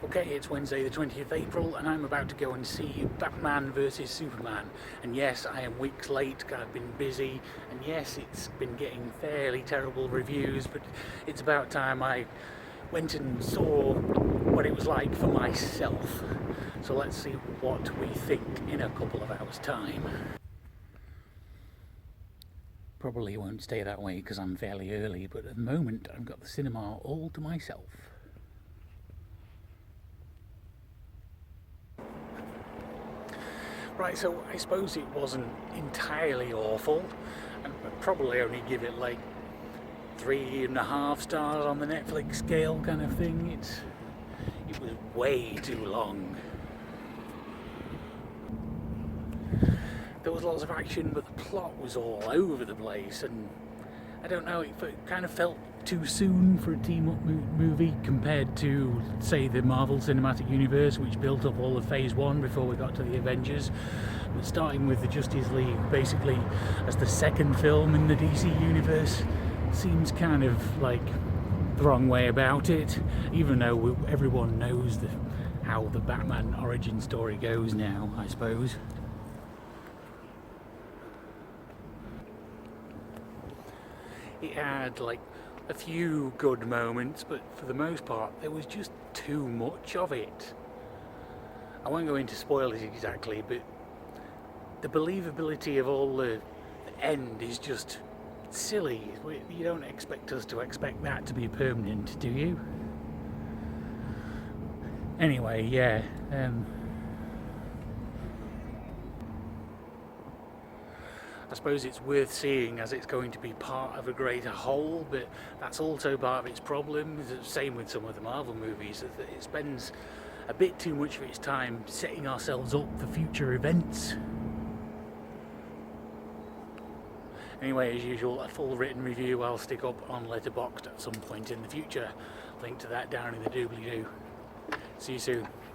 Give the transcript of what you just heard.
Okay, it's Wednesday the 20th of April and I'm about to go and see Batman vs Superman. And yes, I am weeks late, I've been busy, and yes, it's been getting fairly terrible reviews, but it's about time I went and saw what it was like for myself. So let's see what we think in a couple of hours' time. Probably won't stay that way because I'm fairly early, but at the moment I've got the cinema all to myself. Right, so I suppose it wasn't entirely awful. I'd probably only give it like 3.5 stars on the Netflix scale kind of thing. It was way too long. There was lots of action, but the plot was all over the place, and I don't know, it kind of felt too soon for a team-up movie compared to, say, the Marvel Cinematic Universe, which built up all of Phase 1 before we got to the Avengers. But starting with the Justice League basically as the second film in the DC Universe seems kind of like the wrong way about it, even though everyone knows how the Batman origin story goes now, I suppose. It had like a few good moments, but for the most part there was just too much of it. I won't go into spoilers exactly, but the believability of all the end is just silly. You don't expect us to expect that to be permanent, do you? Anyway, yeah. I suppose it's worth seeing as it's going to be part of a greater whole, but that's also part of its problem. It's the same with some of the Marvel movies, that it spends a bit too much of its time setting ourselves up for future events. Anyway, as usual, a full written review I'll stick up on Letterboxd at some point in the future. Link to that down in the doobly-doo. See you soon.